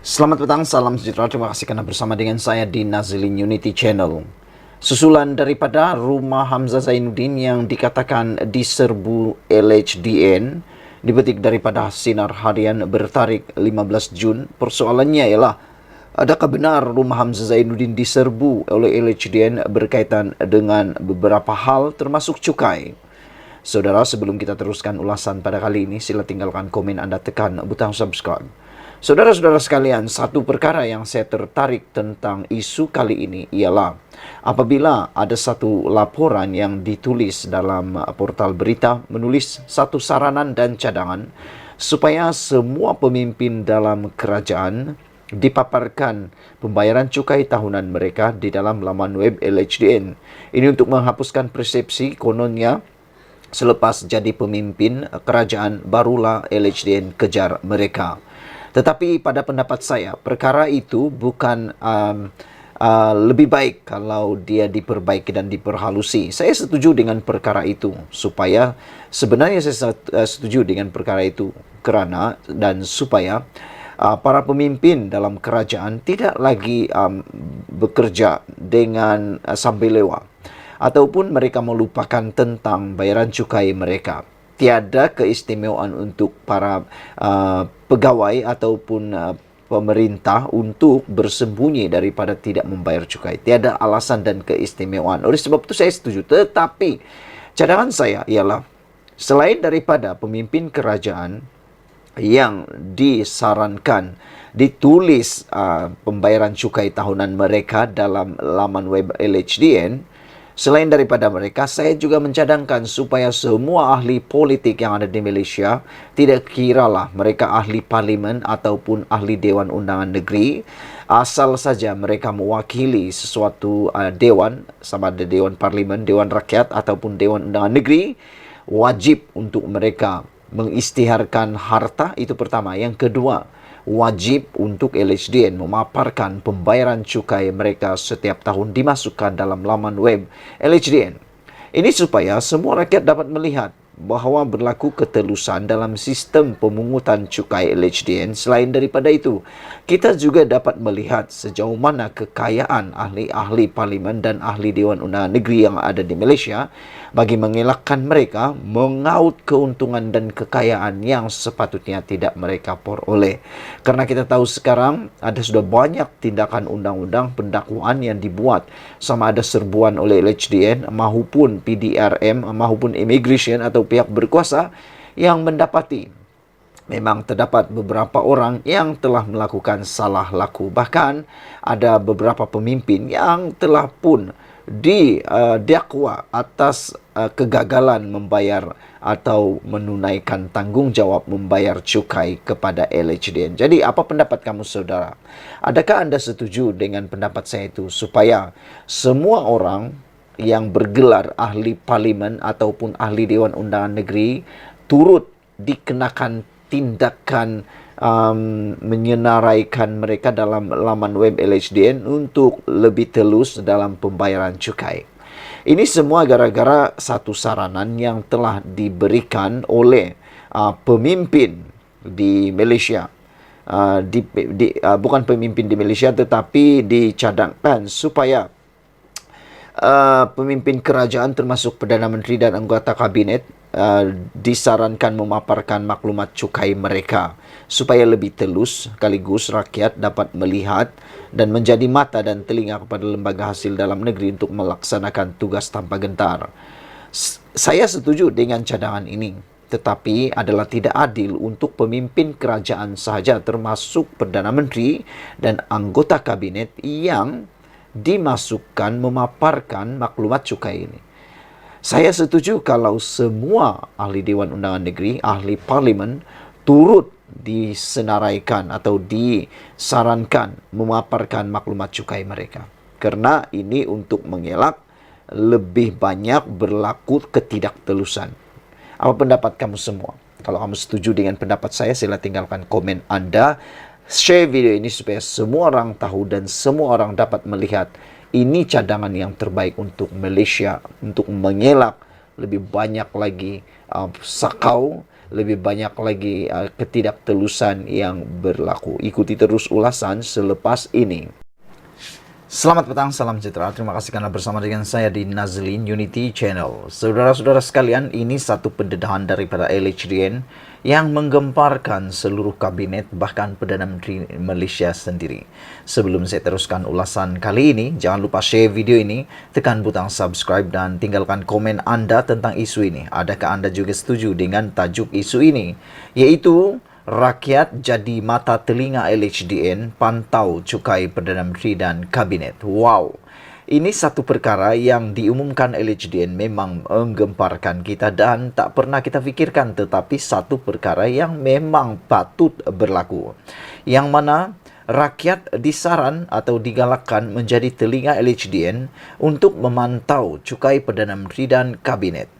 Selamat petang, salam sejahtera. Terima kasih karena bersama dengan saya di Nazilin Unity Channel. Susulan daripada rumah Hamzah Zainuddin yang dikatakan diserbu LHDN, dipetik daripada Sinar Harian bertarikh 15 Jun. Persoalannya ialah, adakah benar rumah Hamzah Zainuddin diserbu oleh LHDN berkaitan dengan beberapa hal termasuk cukai? Saudara, sebelum kita teruskan ulasan pada kali ini, sila tinggalkan komen Anda, tekan butang subscribe. Saudara-saudara sekalian, satu perkara yang saya tertarik tentang isu kali ini ialah apabila ada satu laporan yang ditulis dalam portal berita menulis satu saranan dan cadangan supaya semua pemimpin dalam kerajaan dipaparkan pembayaran cukai tahunan mereka di dalam laman web LHDN. Ini untuk menghapuskan persepsi kononnya selepas jadi pemimpin kerajaan barulah LHDN kejar mereka. Tetapi pada pendapat saya, perkara itu bukan lebih baik kalau dia diperbaiki dan diperhalusi. Saya setuju dengan perkara itu, supaya sebenarnya saya setuju dengan perkara itu kerana dan supaya para pemimpin dalam kerajaan tidak lagi bekerja dengan sambil lewat, ataupun mereka melupakan tentang bayaran cukai mereka. Tiada keistimewaan untuk para pegawai ataupun pemerintah untuk bersembunyi daripada tidak membayar cukai. Tiada alasan dan keistimewaan. Oleh sebab itu saya setuju. Tetapi cadangan saya ialah, selain daripada pemimpin kerajaan yang disarankan ditulis pembayaran cukai tahunan mereka dalam laman web LHDN, selain daripada mereka, saya juga mencadangkan supaya semua ahli politik yang ada di Malaysia, tidak kiralah mereka ahli parlimen ataupun ahli Dewan Undangan Negeri, asal saja mereka mewakili sesuatu dewan, sama ada Dewan Parlimen, Dewan Rakyat ataupun Dewan Undangan Negeri, wajib untuk mereka mengisytiharkan harta, itu pertama. Yang kedua, wajib untuk LHDN memaparkan pembayaran cukai mereka setiap tahun dimasukkan dalam laman web LHDN. Ini supaya semua rakyat dapat melihat bahawa berlaku ketelusan dalam sistem pemungutan cukai LHDN. Selain daripada itu, kita juga dapat melihat sejauh mana kekayaan ahli-ahli parlimen dan ahli Dewan Undangan Negeri yang ada di Malaysia bagi mengelakkan mereka mengaut keuntungan dan kekayaan yang sepatutnya tidak mereka peroleh. Karena kita tahu sekarang ada sudah banyak tindakan undang-undang pendakwaan yang dibuat, sama ada serbuan oleh LHDN maupun PDRM maupun immigration atau pihak berkuasa, yang mendapati memang terdapat beberapa orang yang telah melakukan salah laku. Bahkan ada beberapa pemimpin yang telah pun didakwa atas kegagalan membayar atau menunaikan tanggungjawab membayar cukai kepada LHDN. Jadi apa pendapat kamu, saudara? Adakah Anda setuju dengan pendapat saya itu, supaya semua orang yang bergelar ahli parlimen ataupun ahli Dewan Undangan Negeri turut dikenakan tindakan menyenaraikan mereka dalam laman web LHDN untuk lebih telus dalam pembayaran cukai? Ini semua gara-gara satu saranan yang telah diberikan oleh pemimpin di Malaysia. Bukan pemimpin di Malaysia, tetapi dicadangkan supaya pemimpin kerajaan termasuk Perdana Menteri dan anggota kabinet disarankan memaparkan maklumat cukai mereka supaya lebih telus, sekaligus rakyat dapat melihat dan menjadi mata dan telinga kepada lembaga hasil dalam negeri untuk melaksanakan tugas tanpa gentar. Saya setuju dengan cadangan ini, tetapi adalah tidak adil untuk pemimpin kerajaan sahaja termasuk Perdana Menteri dan anggota kabinet yang dimasukkan memaparkan maklumat cukai ini. Saya setuju kalau semua ahli Dewan Undangan Negeri, ahli parlimen turut disenaraikan atau disarankan memaparkan maklumat cukai mereka. Kerana ini untuk mengelak lebih banyak berlaku ketidaktelusan. Apa pendapat kamu semua? Kalau kamu setuju dengan pendapat saya, sila tinggalkan komen Anda. Share video ini supaya semua orang tahu dan semua orang dapat melihat ini cadangan yang terbaik untuk Malaysia, untuk mengelak lebih banyak lagi sakau, lebih banyak lagi ketidaktelusan yang berlaku. Ikuti terus ulasan selepas ini. Selamat petang, salam sejahtera. Terima kasih karena bersama dengan saya di Nazlin Unity Channel. Saudara-saudara sekalian, ini satu pendedahan daripada LHDN yang menggemparkan seluruh kabinet, bahkan Perdana Menteri Malaysia sendiri. Sebelum saya teruskan ulasan kali ini, jangan lupa share video ini, tekan butang subscribe dan tinggalkan komen Anda tentang isu ini. Adakah Anda juga setuju dengan tajuk isu ini? Yaitu rakyat jadi mata telinga LHDN, pantau cukai Perdana Menteri dan Kabinet. Wow, ini satu perkara yang diumumkan LHDN memang menggemparkan kita dan tak pernah kita fikirkan, tetapi satu perkara yang memang patut berlaku. Yang mana rakyat disaran atau digalakkan menjadi telinga LHDN untuk memantau cukai Perdana Menteri dan Kabinet.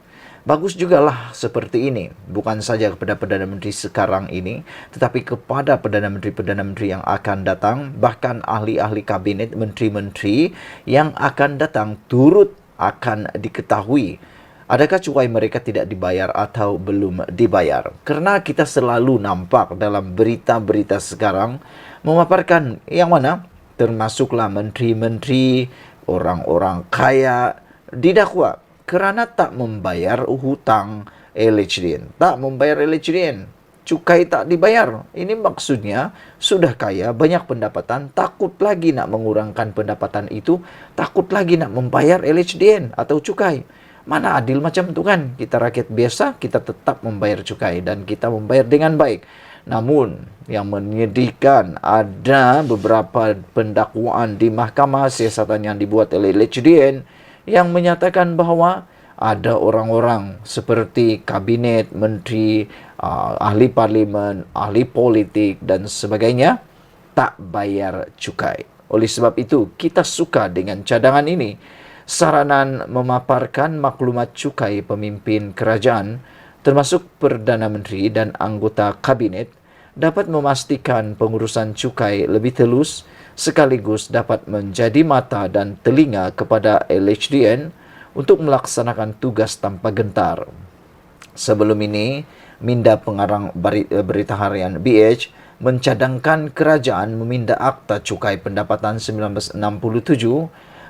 Bagus jugalah seperti ini, bukan saja kepada Perdana Menteri sekarang ini, tetapi kepada Perdana Menteri yang akan datang, bahkan ahli-ahli kabinet, menteri-menteri yang akan datang turut akan diketahui adakah cukai mereka tidak dibayar atau belum dibayar. Karena kita selalu nampak dalam berita-berita sekarang memaparkan yang mana termasuklah menteri-menteri, orang-orang kaya didakwa kerana tak membayar hutang LHDN. Tak membayar LHDN. Cukai tak dibayar. Ini maksudnya sudah kaya, banyak pendapatan, takut lagi nak mengurangkan pendapatan itu, takut lagi nak membayar LHDN atau cukai. Mana adil macam tu kan? Kita rakyat biasa, kita tetap membayar cukai dan kita membayar dengan baik. Namun, yang menyedihkan, ada beberapa pendakwaan di mahkamah siasatan yang dibuat oleh LHDN yang menyatakan bahawa ada orang-orang seperti kabinet, menteri, ahli parlimen, ahli politik dan sebagainya tak bayar cukai. Oleh sebab itu, kita suka dengan cadangan ini. Saranan memaparkan maklumat cukai pemimpin kerajaan, termasuk Perdana Menteri dan anggota kabinet, dapat memastikan pengurusan cukai lebih telus, sekaligus dapat menjadi mata dan telinga kepada LHDN untuk melaksanakan tugas tanpa gentar. Sebelum ini, Minda Pengarang Berita Harian BH mencadangkan kerajaan meminda Akta Cukai Pendapatan 1967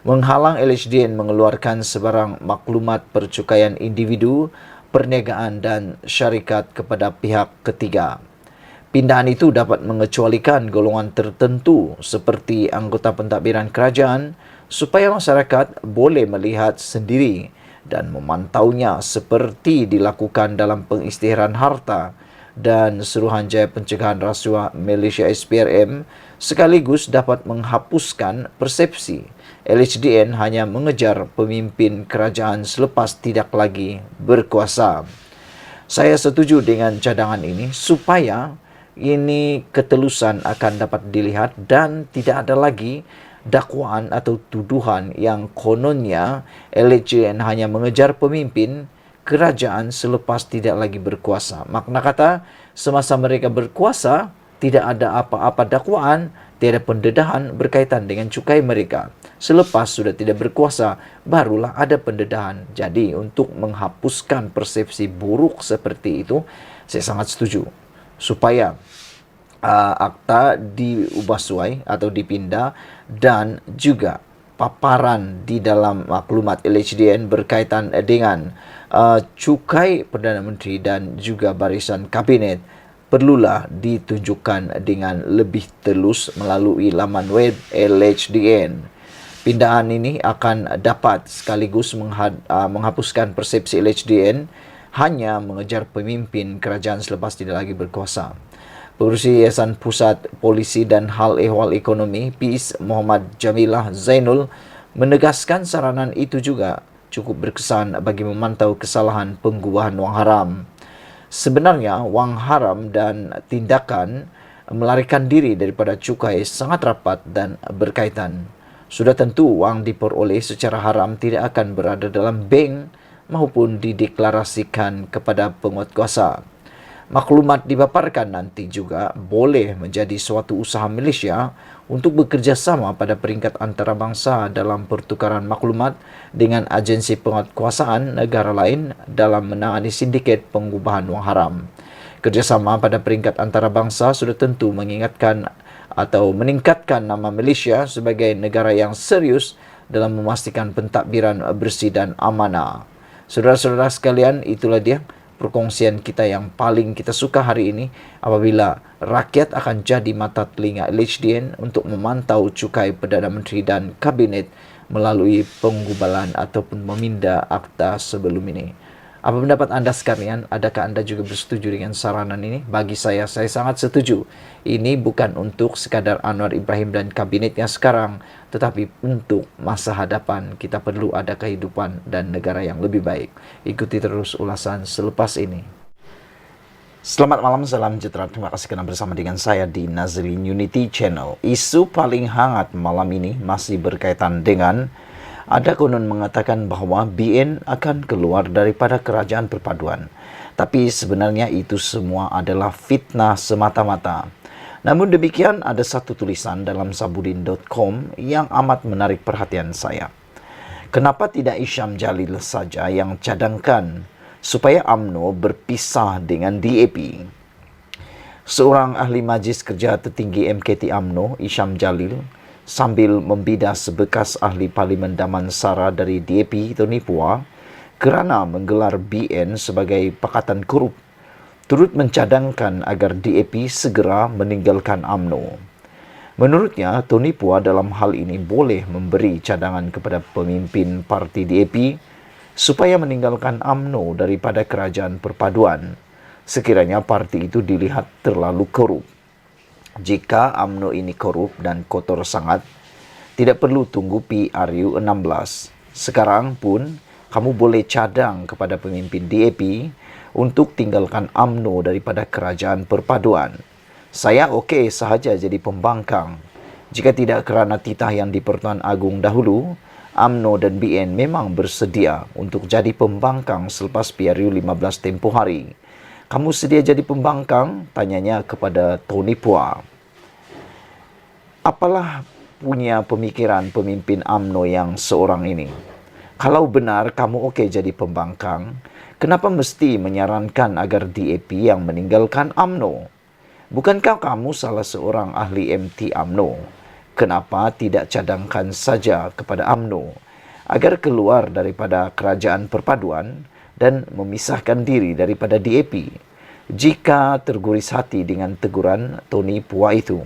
menghalang LHDN mengeluarkan sebarang maklumat percukaian individu, perniagaan dan syarikat kepada pihak ketiga. Pindahan itu dapat mengecualikan golongan tertentu seperti anggota pentadbiran kerajaan supaya masyarakat boleh melihat sendiri dan memantaunya seperti dilakukan dalam pengisytiharan harta dan Suruhanjaya Pencegahan Rasuah Malaysia SPRM, sekaligus dapat menghapuskan persepsi LHDN hanya mengejar pemimpin kerajaan selepas tidak lagi berkuasa. Saya setuju dengan cadangan ini supaya ini ketelusan akan dapat dilihat dan tidak ada lagi dakwaan atau tuduhan yang kononnya LHDN hanya mengejar pemimpin kerajaan selepas tidak lagi berkuasa. Makna kata, semasa mereka berkuasa, tidak ada apa-apa dakwaan, tiada pendedahan berkaitan dengan cukai mereka. Selepas sudah tidak berkuasa, barulah ada pendedahan. Jadi, untuk menghapuskan persepsi buruk seperti itu, saya sangat setuju. Supaya akta diubah suai atau dipindah dan juga paparan di dalam maklumat LHDN berkaitan dengan cukai Perdana Menteri dan juga barisan kabinet perlulah ditunjukkan dengan lebih telus melalui laman web LHDN. Pindahan ini akan dapat sekaligus menghapuskan persepsi LHDN hanya mengejar pemimpin kerajaan selepas tidak lagi berkuasa. Pengurusi Yayasan Pusat Polisi dan Hal Ehwal Ekonomi PIS Muhammad Jamilah Zainul menegaskan saranan itu juga cukup berkesan bagi memantau kesalahan penggubahan wang haram. Sebenarnya wang haram dan tindakan melarikan diri daripada cukai sangat rapat dan berkaitan. Sudah tentu wang diperoleh secara haram tidak akan berada dalam bank maupun dideklarasikan kepada penguatkuasa. Maklumat dipaparkan nanti juga boleh menjadi suatu usaha Malaysia untuk bekerjasama pada peringkat antarabangsa dalam pertukaran maklumat dengan agensi penguatkuasaan negara lain dalam menangani sindiket pengubahan wang haram. Kerjasama pada peringkat antarabangsa sudah tentu mengingatkan atau meningkatkan nama Malaysia sebagai negara yang serius dalam memastikan pentadbiran bersih dan amanah. Saudara-saudara sekalian, itulah dia perkongsian kita yang paling kita suka hari ini, apabila rakyat akan jadi mata telinga LHDN untuk memantau cukai Perdana Menteri dan Kabinet melalui penggubalan ataupun meminda akta sebelum ini. Apa pendapat anda sekalian? Adakah anda juga bersetuju dengan saranan ini? Bagi saya sangat setuju. Ini bukan untuk sekadar Anwar Ibrahim dan kabinetnya sekarang, tetapi untuk masa hadapan. Kita perlu ada kehidupan dan negara yang lebih baik. Ikuti terus ulasan selepas ini. Selamat malam, salam sejahtera. Terima kasih karena bersama dengan saya di Nazilin Unity Channel. Isu paling hangat malam ini masih berkaitan dengan ada konon mengatakan bahwa BN akan keluar daripada kerajaan perpaduan. Tapi sebenarnya itu semua adalah fitnah semata-mata. Namun demikian, ada satu tulisan dalam sabudin.com yang amat menarik perhatian saya. Kenapa tidak Isham Jalil saja yang cadangkan supaya UMNO berpisah dengan DAP? Seorang ahli Majlis Kerja Tertinggi MKT UMNO, Isham Jalil, sambil membidas bekas ahli Parlimen Damansara dari DAP, Tony Phua, kerana menggelar BN sebagai pakatan korup, turut mencadangkan agar DAP segera meninggalkan UMNO. Menurutnya, Tony Phua dalam hal ini boleh memberi cadangan kepada pemimpin parti DAP supaya meninggalkan UMNO daripada kerajaan perpaduan, sekiranya parti itu dilihat terlalu korup. Jika UMNO ini korup dan kotor sangat, tidak perlu tunggu PRU 16. Sekarang pun, kamu boleh cadang kepada pemimpin DAP untuk tinggalkan UMNO daripada kerajaan perpaduan. Saya okey sahaja jadi pembangkang. Jika tidak kerana titah yang di Pertuan Agong dahulu, UMNO dan BN memang bersedia untuk jadi pembangkang selepas PRU 15 tempoh hari. Kamu sedia jadi pembangkang? Tanyanya kepada Tony Phua. Apalah punya pemikiran pemimpin UMNO yang seorang ini? Kalau benar kamu okey jadi pembangkang, kenapa mesti menyarankan agar DAP yang meninggalkan UMNO? Bukankah kamu salah seorang ahli MT UMNO? Kenapa tidak cadangkan saja kepada UMNO agar keluar daripada kerajaan perpaduan dan memisahkan diri daripada DAP jika terguris hati dengan teguran Tony Phua itu?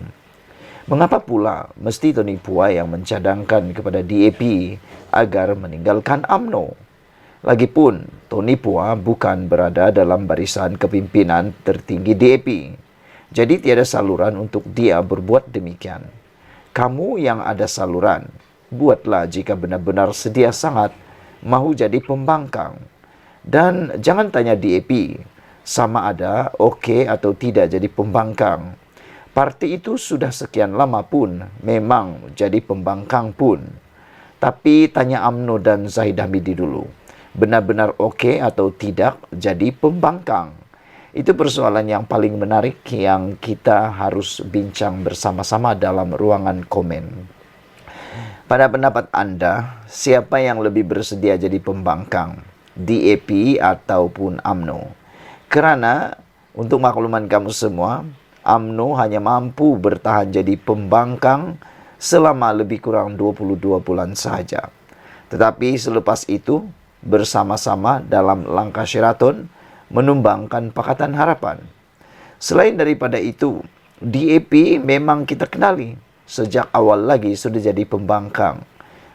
Mengapa pula mesti Tony Phua yang mencadangkan kepada DAP agar meninggalkan UMNO? Lagipun, Tony Phua bukan berada dalam barisan kepimpinan tertinggi DAP. Jadi tiada saluran untuk dia berbuat demikian. Kamu yang ada saluran, buatlah jika benar-benar sedia sangat mahu jadi pembangkang. Dan jangan tanya DAP sama ada okey atau tidak jadi pembangkang. Parti itu sudah sekian lama pun memang jadi pembangkang pun. Tapi tanya UMNO dan Zahid Hamidi dulu. Benar-benar okey atau tidak jadi pembangkang? Itu persoalan yang paling menarik yang kita harus bincang bersama-sama dalam ruangan komen. Pada pendapat anda, siapa yang lebih bersedia jadi pembangkang? DAP ataupun UMNO? Kerana, untuk makluman kamu semua, UMNO hanya mampu bertahan jadi pembangkang selama lebih kurang 22 bulan sahaja. Tetapi selepas itu, bersama-sama dalam langkah Sheraton, menumbangkan Pakatan Harapan. Selain daripada itu, DAP memang kita kenali. Sejak awal lagi sudah jadi pembangkang.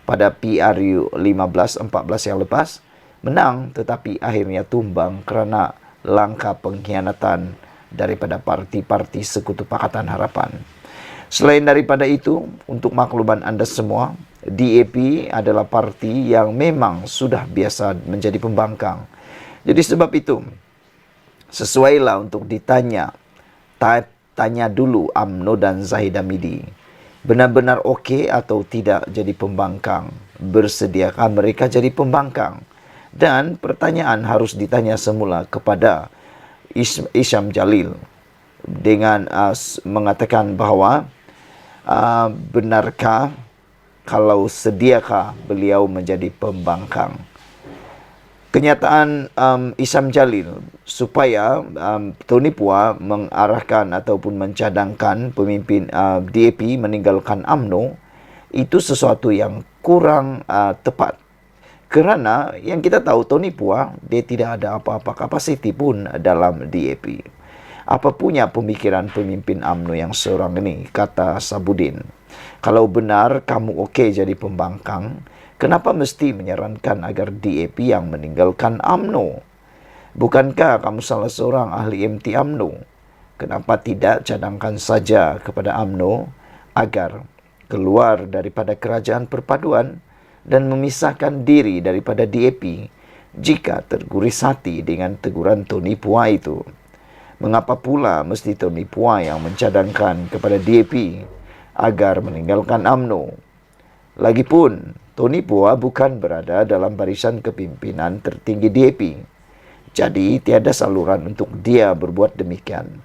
Pada PRU 15-14 yang lepas, menang tetapi akhirnya tumbang kerana langkah pengkhianatan daripada parti-parti sekutu Pakatan Harapan. Selain daripada itu, untuk makluman anda semua, DAP adalah parti yang memang sudah biasa menjadi pembangkang. Jadi sebab itu, sesuailah untuk ditanya, tanya dulu UMNO dan Zahid Hamidi. Benar-benar okey atau tidak jadi pembangkang? Bersediakah mereka jadi pembangkang? Dan pertanyaan harus ditanya semula kepada Isham Jalil dengan mengatakan bahawa benarkah kalau sediakah beliau menjadi pembangkang? Kenyataan Isam Jalil supaya Tony Pua mengarahkan ataupun mencadangkan pemimpin DAP meninggalkan UMNO itu sesuatu yang kurang tepat. Kerana yang kita tahu Tony Pua, dia tidak ada apa-apa kapasiti pun dalam DAP. Apa punya pemikiran pemimpin UMNO yang seorang ini, kata Sabudin. Kalau benar kamu okey jadi pembangkang, kenapa mesti menyarankan agar DAP yang meninggalkan UMNO? Bukankah kamu salah seorang ahli MT UMNO? Kenapa tidak cadangkan saja kepada UMNO agar keluar daripada kerajaan perpaduan dan memisahkan diri daripada DAP jika terguris hati dengan teguran Tony Pua itu? Mengapa pula mesti Tony Pua yang mencadangkan kepada DAP agar meninggalkan UMNO? Lagipun, Tony Pua bukan berada dalam barisan kepimpinan tertinggi DAP. Jadi, tiada saluran untuk dia berbuat demikian.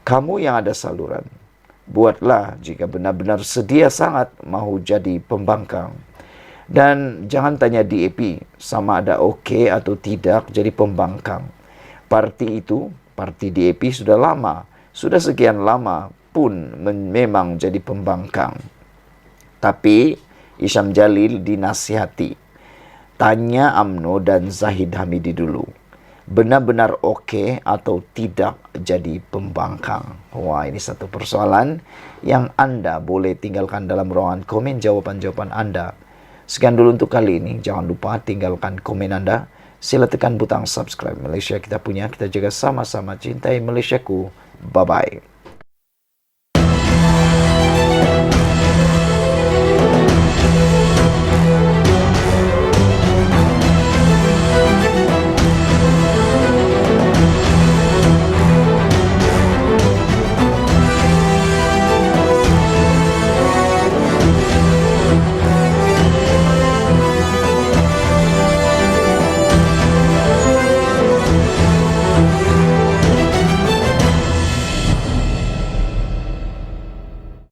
Kamu yang ada saluran, buatlah jika benar-benar sedia sangat mahu jadi pembangkang. Dan jangan tanya DAP sama ada okey atau tidak jadi pembangkang. Parti itu, parti DAP sudah lama, sudah sekian lama pun memang jadi pembangkang. Tapi Isam Jalil dinasihati, tanya UMNO dan Zahid Hamidi dulu, benar-benar okey atau tidak jadi pembangkang. Wah, ini satu persoalan yang Anda boleh tinggalkan dalam ruangan komen jawapan-jawapan Anda. Sekian dulu untuk kali ini. Jangan lupa tinggalkan komen Anda. Sila tekan butang subscribe. Malaysia kita punya, kita jaga sama-sama cintai Malaysiaku. Bye-bye.